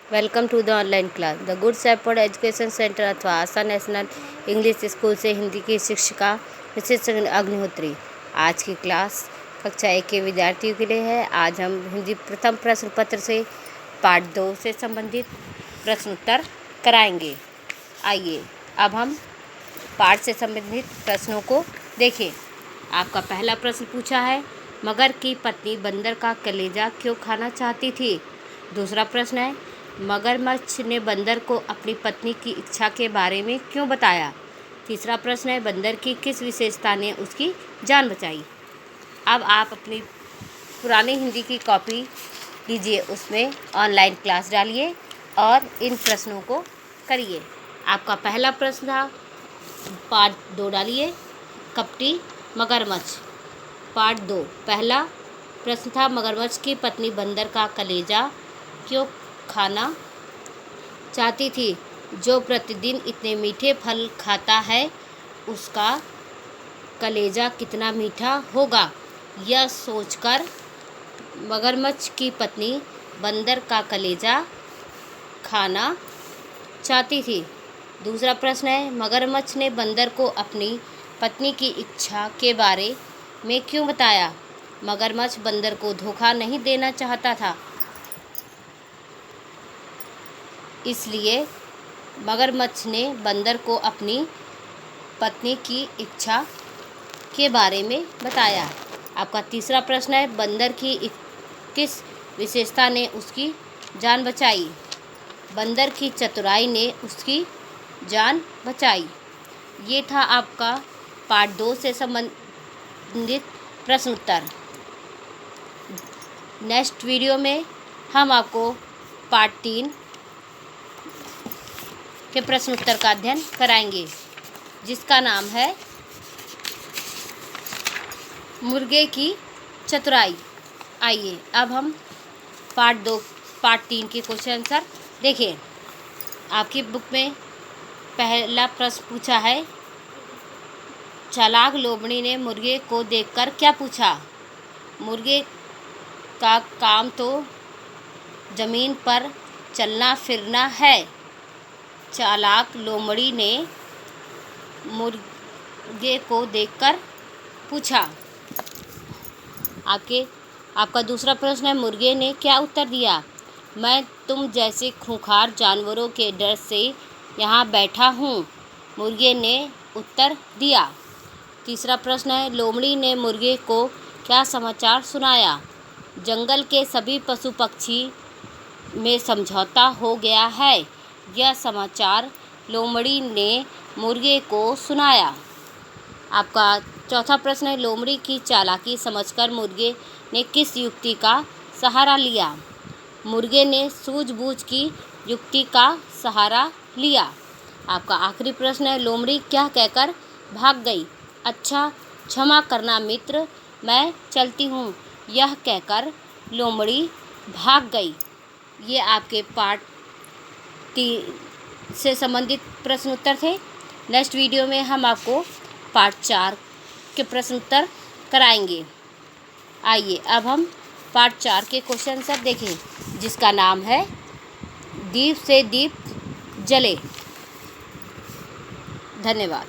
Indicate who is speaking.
Speaker 1: Welcome to the online class. The good shepherd education centre अथवा Asha national English school से हिंदी की शिक्षिका Mrs Agnihotri. आज की क्लास कक्षा 1 के विद्यार्थियों के लिए है। आज हम हिंदी प्रथम प्रश्न पत्र से पार्ट 2 से संबंधित प्रश्न उत्तर कराएंगे। आइए अब हम पाठ से संबंधित प्रश्नों को देखें। आपका पहला प्रश्न पूछा है, मगर की पत्नी बंदर का कलेजा क्यों खाना चाहती थी। दूसरा प्रश्न है, मगरमच्छ ने बंदर को अपनी पत्नी की इच्छा के बारे में क्यों बताया। तीसरा प्रश्न है, बंदर की किस विशेषता ने उसकी जान बचाई। अब आप अपनी पुरानी हिंदी की कॉपी लीजिए, उसमें ऑनलाइन क्लास डालिए और इन प्रश्नों को करिए। आपका पहला प्रश्न था, पार्ट 2 डालिए, कपटी मगरमच्छ। पार्ट 2 पहला प्रश्न था, मगरमच्छ की पत्नी बंदर का कलेजा क्यों खाना चाहती थी। जो प्रतिदिन इतने मीठे फल खाता है उसका कलेजा कितना मीठा होगा। यह सोचकर मगरमच्छ की पत्नी बंदर का कलेजा खाना चाहती थी। दूसरा प्रश्न है, मगरमच्छ ने बंदर को अपनी पत्नी की इच्छा के बारे में क्यों बताया। मगरमच्छ बंदर को धोखा नहीं देना चाहता था, इसलिए मगरमच्छ ने बंदर को अपनी पत्नी की इच्छा के बारे में बताया। आपका तीसरा प्रश्न है, बंदर की किस विशेषता ने उसकी जान बचाई। बंदर की चतुराई ने उसकी जान बचाई। ये था आपका पार्ट 2 से संबंधित प्रश्न उत्तर। नेक्स्ट वीडियो में हम आपको पार्ट 3 के प्रश्न उत्तर का अध्ययन कराएंगे, जिसका नाम है मुर्गे की चतुराई। आइए अब हम पार्ट 3 के क्वेश्चन आंसर देखें। आपकी बुक में पहला प्रश्न पूछा है, चालाक लोमड़ी ने मुर्गे को देखकर क्या पूछा। मुर्गे का काम तो ज़मीन पर चलना फिरना है। चालाक लोमड़ी ने मुर्गे को देखकर पूछा। आपका दूसरा प्रश्न है, मुर्गे ने क्या उत्तर दिया। मैं तुम जैसे खूंखार जानवरों के डर से यहाँ बैठा हूँ, मुर्गे ने उत्तर दिया। तीसरा प्रश्न है, लोमड़ी ने मुर्गे को क्या समाचार सुनाया। जंगल के सभी पशु पक्षी में समझौता हो गया है। यह समाचार लोमड़ी ने मुर्गे को सुनाया। आपका चौथा प्रश्न है, लोमड़ी की चालाकी समझकर मुर्गे ने किस युक्ति का सहारा लिया। मुर्गे ने सूझबूझ की युक्ति का सहारा लिया। आपका आखिरी प्रश्न है, लोमड़ी क्या कहकर भाग गई। अच्छा क्षमा करना मित्र, मैं चलती हूँ, यह कहकर लोमड़ी भाग गई। ये आपके पार्ट 3 से संबंधित प्रश्न उत्तर थे। नेक्स्ट वीडियो में हम आपको पार्ट 4 के प्रश्न उत्तर कराएंगे। आइए अब हम पार्ट 4 के क्वेश्चन आंसर देखें, जिसका नाम है दीप से दीप जले। धन्यवाद।